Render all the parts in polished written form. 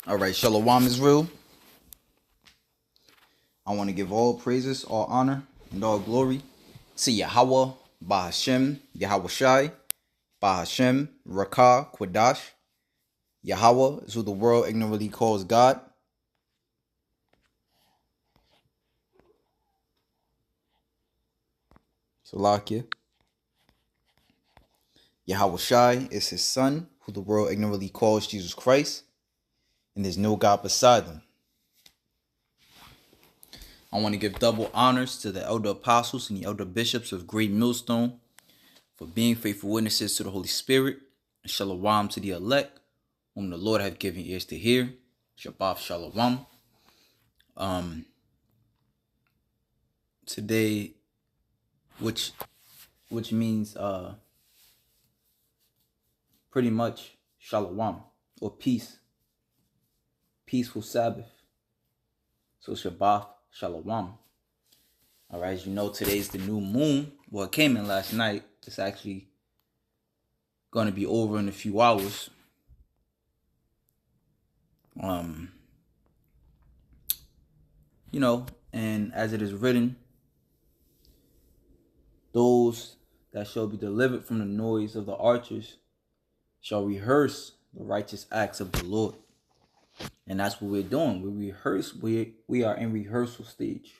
All right, Shalom Israel. I want to give all praises, all honor, and all glory to Yahweh, Bahashem, Yahweh Shai, Bahashem, Rakah, Quadash. Yahweh is who the world ignorantly calls God. Salakia. Yahweh Shai is his son, who the world ignorantly calls Jesus Christ, and there's no God beside him. I want to give double honors to the elder apostles and the elder bishops of Great Millstone for being faithful witnesses to the Holy Spirit, and shalom to the elect, whom the Lord hath given ears to hear. Shabbat shalom. Today, which means pretty much shalom or peace, peaceful Sabbath. So Shabbat shalom. All right, as you know, today's the new moon. Well, it came in last night. It's actually going to be over in a few hours. And as it is written, those that shall be delivered from the noise of the archers shall rehearse the righteous acts of the Lord. And that's what we're doing. We rehearse. We are in rehearsal stage.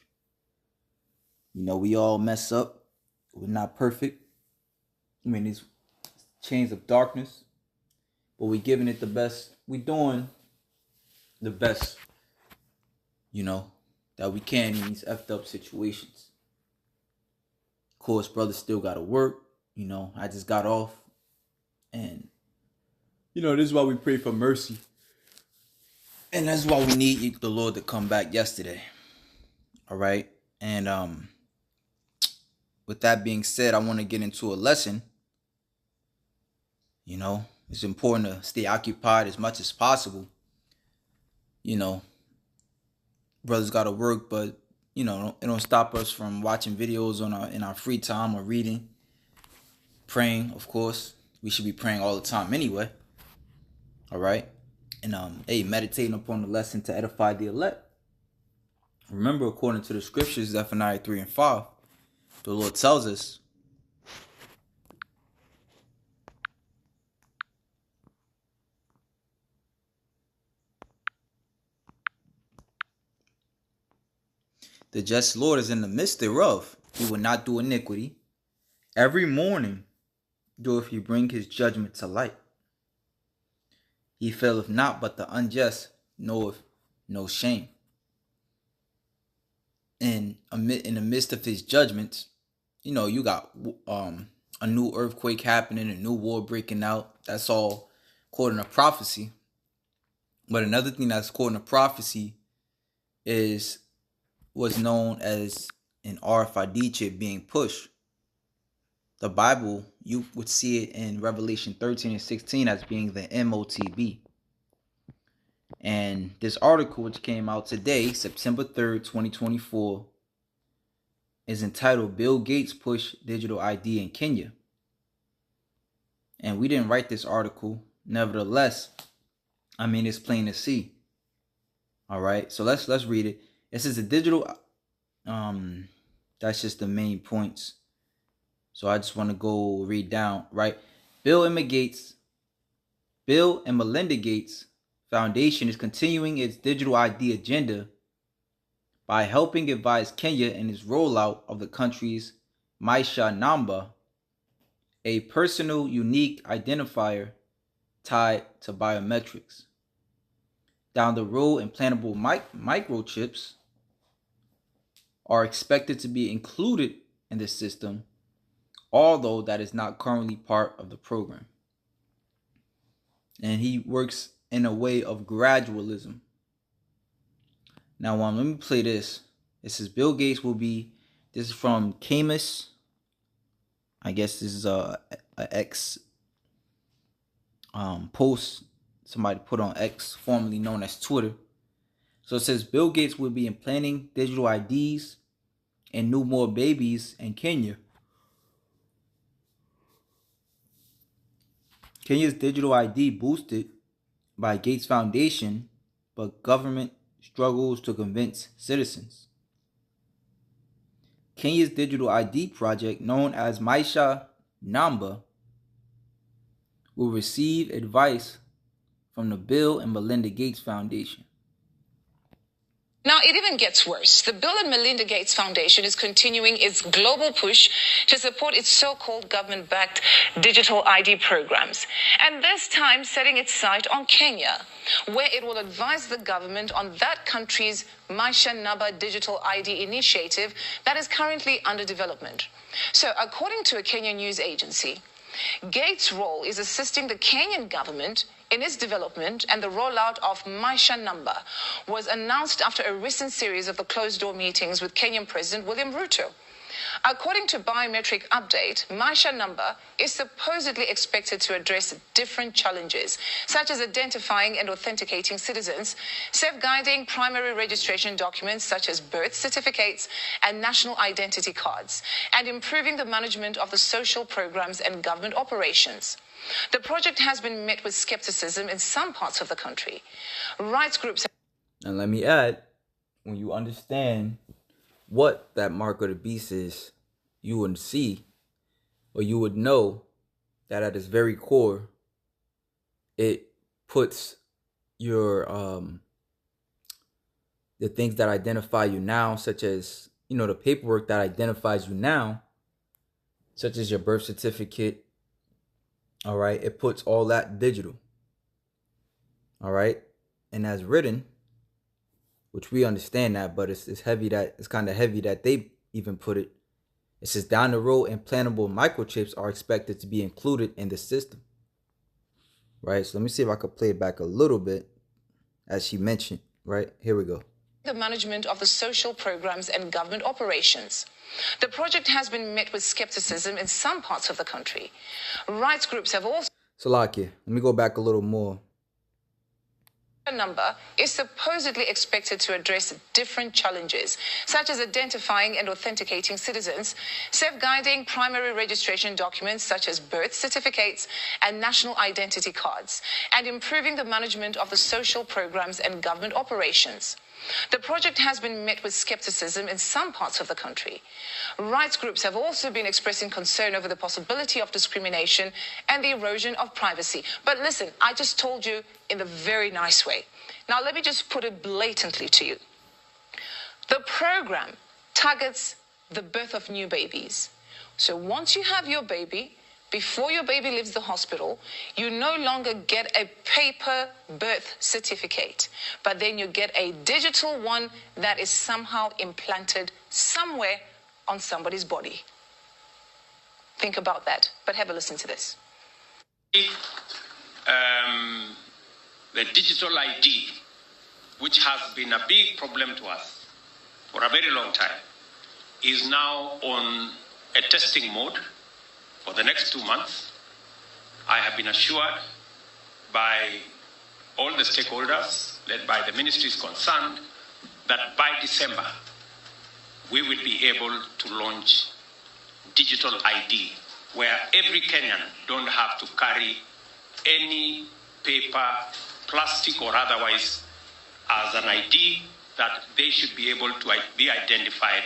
We all mess up. We're not perfect. These chains of darkness. But we're giving it the best. We're doing the best, that we can in these effed up situations. Of course, brothers still got to work. I just got off. And, this is why we pray for mercy. And that's why we need the Lord to come back yesterday. All right. And with that being said, I want to get into a lesson. It's important to stay occupied as much as possible. Brothers got to work, but, it don't stop us from watching videos in our free time or reading, praying, of course. We should be praying all the time anyway. All right. And, meditating upon the lesson to edify the elect. Remember, according to the scriptures, Zephaniah 3 and 5, the Lord tells us, the just Lord is in the midst thereof. He will not do iniquity. Every morning doeth he bring his judgment to light. He faileth not, but the unjust knoweth no shame. And in the midst of his judgments, you got a new earthquake happening, a new war breaking out. That's all according to prophecy. But another thing that's according to prophecy is what's known as an RFID chip being pushed. The Bible, you would see it in Revelation 13 and 16 as being the MOTB. And this article, which came out today, September 3rd, 2024, is entitled Bill Gates Push Digital ID in Kenya. And we didn't write this article. Nevertheless, it's plain to see. All right, so let's read it. This is a digital, that's just the main points. So I just want to go read down, right? Bill and Melinda Gates Foundation is continuing its digital ID agenda by helping advise Kenya in its rollout of the country's Maisha Namba, a personal unique identifier tied to biometrics. Down the road, implantable microchips are expected to be included in the system, although that is not currently part of the program. And he works in a way of gradualism. Now, let me play this. It says Bill Gates this is from Camus. I guess this is a X post somebody put on X, formerly known as Twitter. So it says Bill Gates will be implanting digital IDs and newborn babies in Kenya. Kenya's digital ID, boosted by Gates Foundation, but government struggles to convince citizens. Kenya's digital ID project, known as Maisha Namba, will receive advice from the Bill and Melinda Gates Foundation. Now, it even gets worse. The Bill and Melinda Gates Foundation is continuing its global push to support its so-called government-backed digital ID programs, and this time setting its sight on Kenya, where it will advise the government on that country's Maisha Namba digital ID initiative that is currently under development. So, according to a Kenyan news agency, Gates' role is assisting the Kenyan government in its development, and the rollout of Maisha Namba was announced after a recent series of the closed-door meetings with Kenyan President William Ruto. According to Biometric Update, Maisha Namba is supposedly expected to address different challenges, such as identifying and authenticating citizens, safeguarding primary registration documents such as birth certificates and national identity cards, and improving the management of the social programs and government operations. The project has been met with skepticism in some parts of the country. Rights groups... And let me add, when you understand what that mark of the beast is, you would see, or you would know, that at its very core, it puts your the things that identify you now, such as, the paperwork that identifies you now, such as your birth certificate. All right, it puts all that digital. All right, and as written, which we understand that, but it's kind of heavy that they even put it. It says down the road, implantable microchips are expected to be included in the system. Right, so let me see if I could play it back a little bit, as she mentioned. Right, here we go. The management of the social programs and government operations. The project has been met with skepticism in some parts of the country. Rights groups have also... Salakia, let me go back a little more. Number is supposedly expected to address different challenges, such as identifying and authenticating citizens, safeguarding primary registration documents such as birth certificates and national identity cards, and improving the management of the social programs and government operations. The project has been met with skepticism in some parts of the country. Rights groups have also been expressing concern over the possibility of discrimination and the erosion of privacy. But listen, I just told you in a very nice way. Now let me just put it blatantly to you. The program targets the birth of new babies. So once you have your baby, before your baby leaves the hospital, you no longer get a paper birth certificate, but then you get a digital one that is somehow implanted somewhere on somebody's body. Think about that, but have a listen to this. The digital ID, which has been a big problem to us for a very long time, is now on a testing mode. For the next 2 months, I have been assured by all the stakeholders, led by the ministries concerned, that by December, we will be able to launch digital ID, where every Kenyan don't have to carry any paper, plastic or otherwise, as an ID, that they should be able to be identified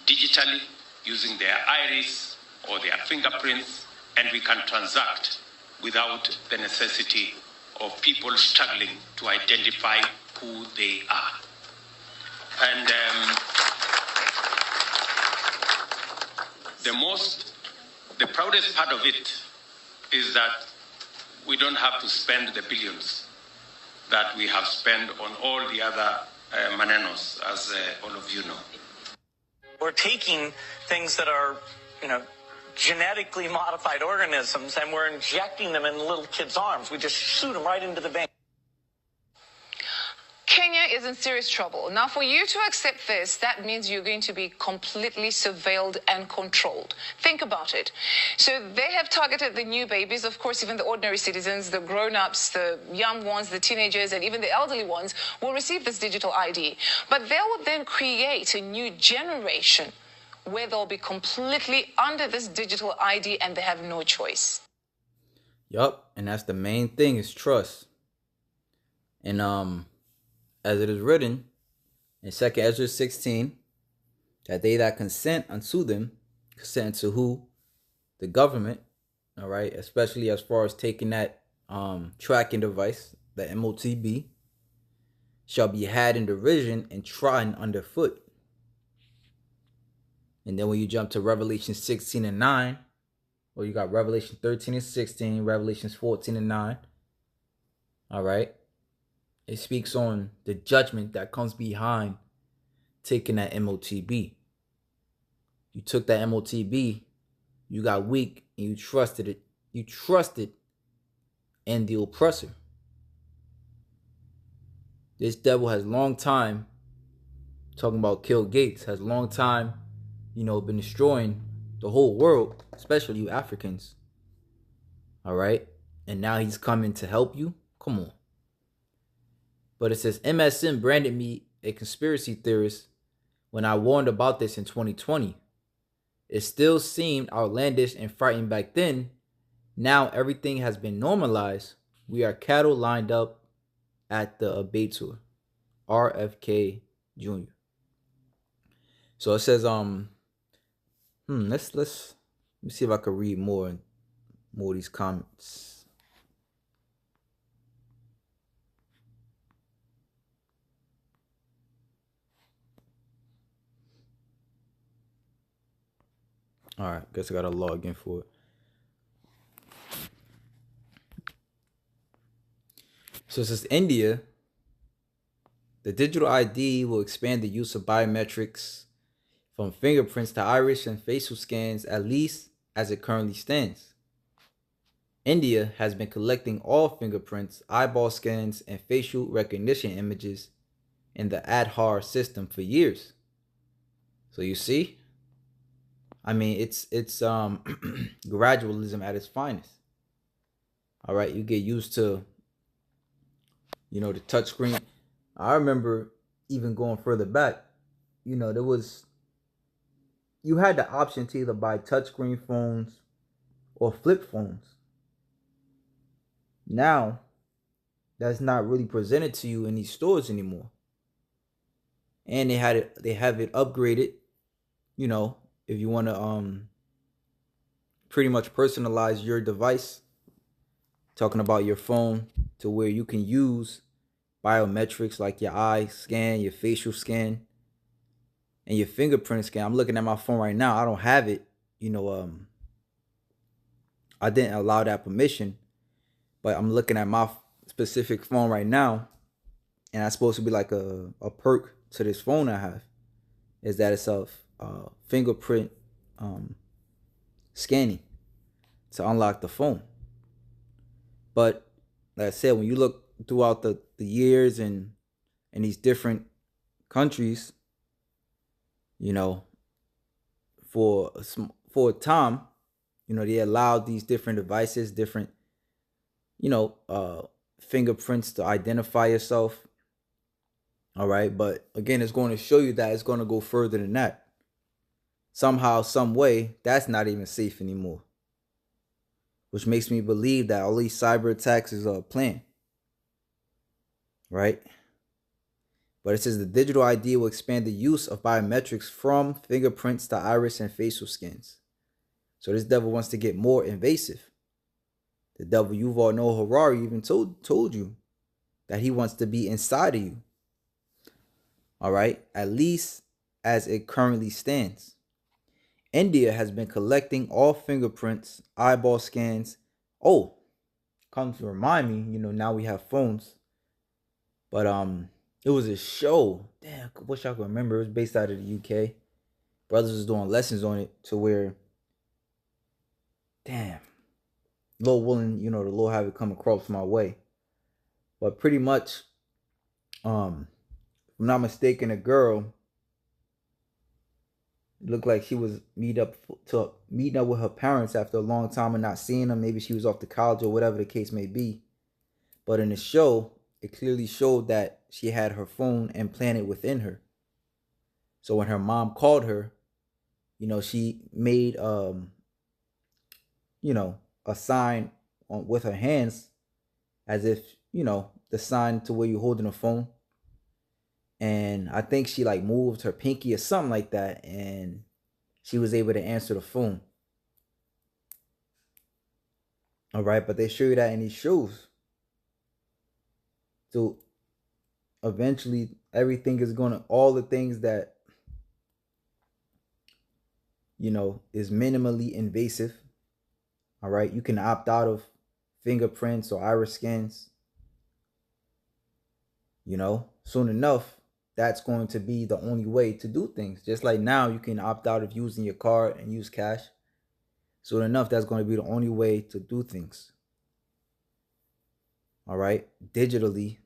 digitally using their iris or their fingerprints, and we can transact without the necessity of people struggling to identify who they are. And the proudest part of it is that we don't have to spend the billions that we have spent on all the other manenos, as all of you know. We're taking things that are, genetically modified organisms, and we're injecting them in little kids' arms. We just shoot them right into the vein. Kenya is in serious trouble. Now, for you to accept this, that means you're going to be completely surveilled and controlled. Think about it. So they have targeted the new babies, of course, even the ordinary citizens, the grown-ups, the young ones, the teenagers, and even the elderly ones will receive this digital ID. But they will then create a new generation where they'll be completely under this digital ID and they have no choice. Yup, and that's the main thing, is trust. And as it is written in 2nd Ezra 16, that they that consent unto them, consent to who? The government, all right, especially as far as taking that tracking device, the MOTB, shall be had in derision and trodden underfoot. And then when you jump to Revelation 16 and 9, or you got Revelation 13 and 16, Revelations 14 and 9, all right, it speaks on the judgment that comes behind taking that MOTB. You took that MOTB, you got weak, and you trusted it. You trusted in the oppressor. This devil has long time, talking about Bill Gates, has long time, been destroying the whole world, especially you Africans. All right? And now he's coming to help you? Come on. But it says, MSN branded me a conspiracy theorist when I warned about this in 2020. It still seemed outlandish and frightening back then. Now everything has been normalized. We are cattle lined up at the abattoir. RFK Jr. So it says, let me see if I can read more of these comments. All right, guess I gotta log in for it. So it says India, the digital ID will expand the use of biometrics from fingerprints to iris and facial scans, at least as it currently stands. India has been collecting all fingerprints, eyeball scans, and facial recognition images in the Aadhaar system for years. So you see, I mean, it's gradualism at its finest. All right, you get used to, the touchscreen. I remember even going further back, you had the option to either buy touchscreen phones or flip phones. Now, that's not really presented to you in these stores anymore. And they have it upgraded, if you want to pretty much personalize your device, talking about your phone, to where you can use biometrics like your eye scan, your facial scan, and your fingerprint scan. I'm looking at my phone right now. I don't have it. I didn't allow that permission, but I'm looking at my specific phone right now, and that's supposed to be like a perk to this phone I have, is that it's a fingerprint scanning to unlock the phone. But like I said, when you look throughout the years and in these different countries, for a time, they allowed these different devices, different, fingerprints to identify yourself. All right. But again, it's going to show you that it's going to go further than that. Somehow, some way, that's not even safe anymore. Which makes me believe that all these cyber attacks is a plan. Right? But it says the digital ID will expand the use of biometrics from fingerprints to iris and facial scans. So this devil wants to get more invasive. The devil Yuval Noah Harari even told you that he wants to be inside of you. All right? At least as it currently stands. India has been collecting all fingerprints, eyeball scans. Oh, comes to remind me, now we have phones. But it was a show. Damn, I wish I could remember. It was based out of the UK. Brothers was doing lessons on it to where, damn, Lord willing, the Lord have it come across my way. But pretty much, if I'm not mistaken, a girl, it looked like she was meeting up with her parents after a long time of not seeing them. Maybe she was off to college or whatever the case may be. But in the show, it clearly showed that she had her phone implanted within her. So when her mom called her, she made, a sign with her hands, as if, the sign to where you're holding a phone. And I think she like moved her pinky or something like that, and she was able to answer the phone. All right, but they show you that in these shows. So eventually everything is gonna, all the things that, you know, is minimally invasive. All right, you can opt out of fingerprints or iris scans. You know, soon enough, that's going to be the only way to do things. Just like now, you can opt out of using your card and use cash. Soon enough, that's going to be the only way to do things. All right, digitally.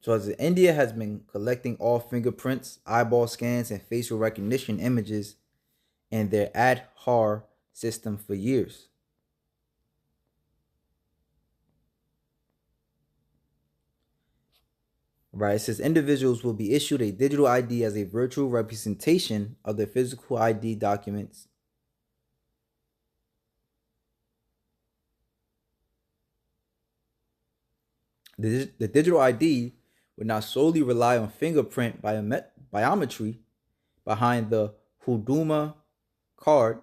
So as India has been collecting all fingerprints, eyeball scans, and facial recognition images in their Aadhaar system for years. Right, it says individuals will be issued a digital ID as a virtual representation of their physical ID documents. The digital ID would not solely rely on fingerprint biometry behind the Huduma card,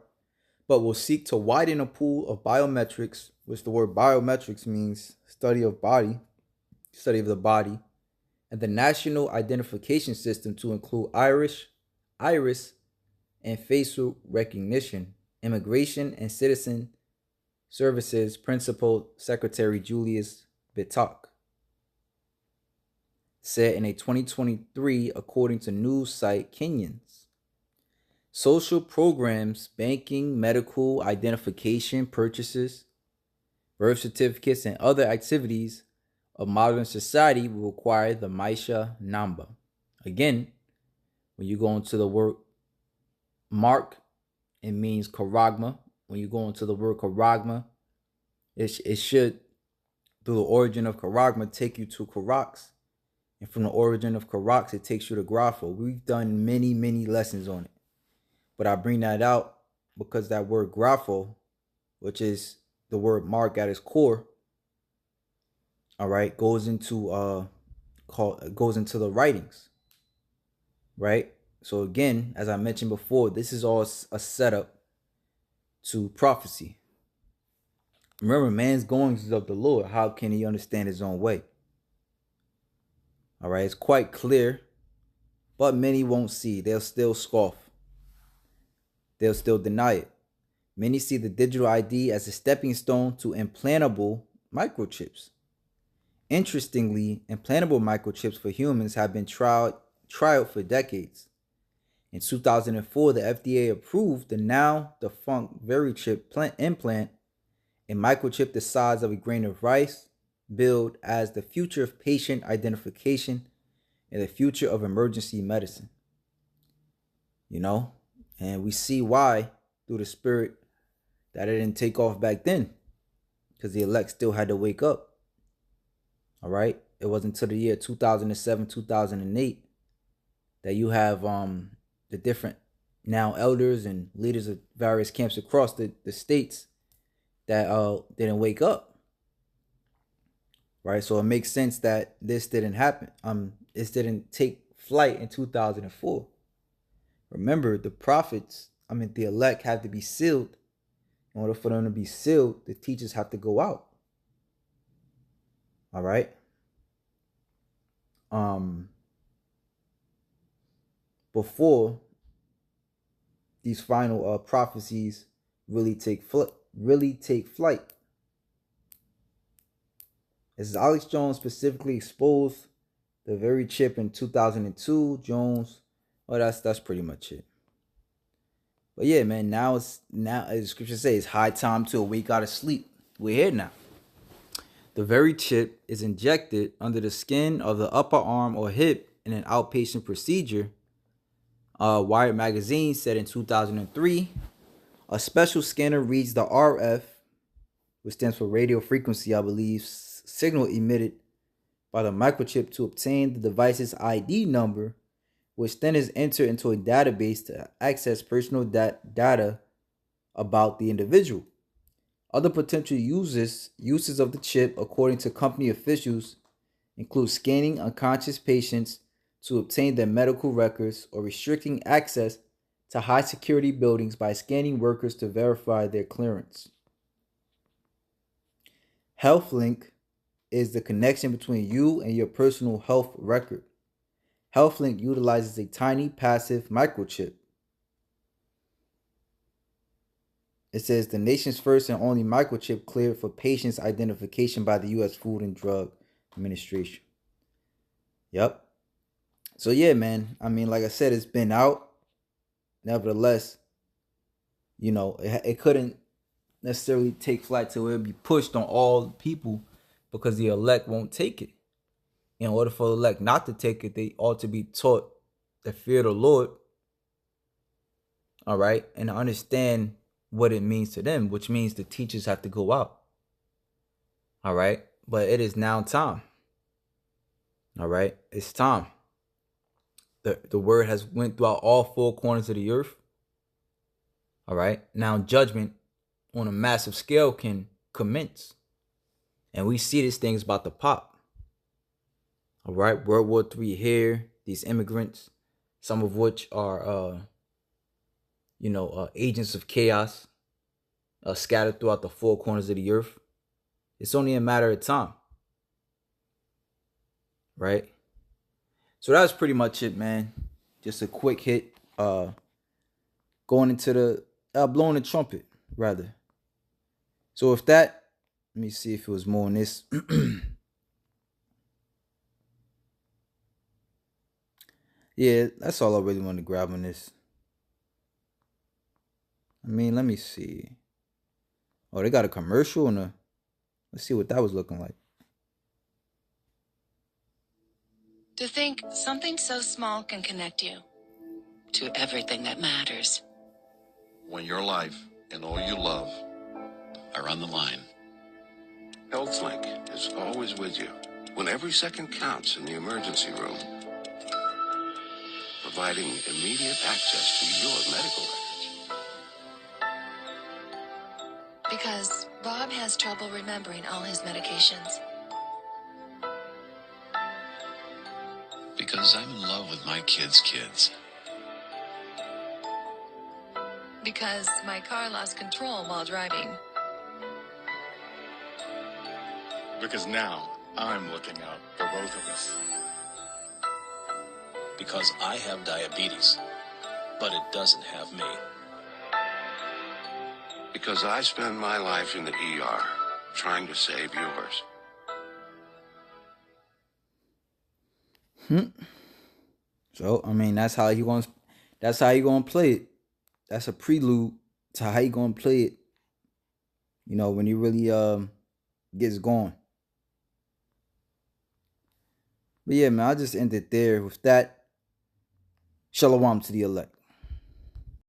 but will seek to widen a pool of biometrics, which the word biometrics means study of the body, and the national identification system to include iris, and facial recognition. Immigration and Citizen Services Principal Secretary Julius Bitok said in a 2023, according to news site Kenyans. Social programs, banking, medical identification, purchases, birth certificates, and other activities of modern society will require the Maisha Namba. Again, when you go into the word mark, it means Karagma. When you go into the word Karagma, it should, through the origin of Karagma, take you to Karax. And from the origin of Karax, it takes you to Grapho. We've done many, many lessons on it. But I bring that out because that word Grapho, which is the word mark at its core, all right, goes into the writings, right? So again, as I mentioned before, this is all a setup to prophecy. Remember, man's goings is of the Lord. How can he understand his own way? All right, it's quite clear, but many won't see. They'll still scoff. They'll still deny it. Many see the digital ID as a stepping stone to implantable microchips. Interestingly, implantable microchips for humans have been trialed for decades. In 2004, the FDA approved the now defunct VeriChip implant, a microchip the size of a grain of rice, billed as the future of patient identification and the future of emergency medicine. You know, and we see why through the spirit that it didn't take off back then, because the elect still had to wake up. All right, it wasn't until the year 2007, 2008 that you have the different now elders and leaders of various camps across the states that didn't wake up. Right, so it makes sense that this didn't happen. This didn't take flight in 2004. Remember, the elect have to be sealed. In order for them to be sealed, the teachers have to go out. All right. Before these final prophecies really take flight. As Alex Jones specifically exposed the VeriChip in 2002, Jones, that's pretty much it. But yeah, man, now as the scripture says, it's high time to awake out of sleep. We're here now. The VeriChip is injected under the skin of the upper arm or hip in an outpatient procedure. Wired Magazine said in 2003, a special scanner reads the RF, which stands for radio frequency, I believe, signal emitted by the microchip to obtain the device's ID number, which then is entered into a database to access personal data about the individual. Other potential uses of the chip, according to company officials, include scanning unconscious patients to obtain their medical records or restricting access to high security buildings by scanning workers to verify their clearance. HealthLink is the connection between you and your personal health record. HealthLink utilizes a tiny passive microchip. It says the nation's first and only microchip cleared for patients' identification by the U.S. Food and Drug Administration. Yep. So yeah, man. I mean, like I said, it's been out. Nevertheless, it couldn't necessarily take flight till it would be pushed on all people because the elect won't take it. In order for the elect not to take it, they ought to be taught the fear of the Lord. All right. And understand what it means to them, which means the teachers have to go out. All right. But it is now time. All right. It's time. The word has went throughout all four corners of the earth. All right. Now judgment on a massive scale can commence. And we see this thing's about to pop. All right. World War III here. These immigrants, some of which are, agents of chaos scattered throughout the four corners of the earth. It's only a matter of time. Right? So that's pretty much it, man. Just a quick hit. Going into the blowing the trumpet, rather. So if that, let me see if it was more on this. Yeah, that's all I really want to grab on this. I mean, let me see. Oh, they got a commercial and let's see what that was looking like. To think something so small can connect you to everything that matters. When your life and all you love are on the line. HealthLink is always with you when every second counts in the emergency room, providing immediate access to your medical records. Because Bob has trouble remembering all his medications. Because I'm in love with my kids' kids. Because my car lost control while driving. Because now I'm looking out for both of us. Because I have diabetes, but it doesn't have me. Because I spend my life in the ER trying to save yours. So I mean, that's how you gonna play it. That's a prelude to how you gonna play it. When you really gets going. But yeah, man, I'll just end it there with that. Shalom to the elect.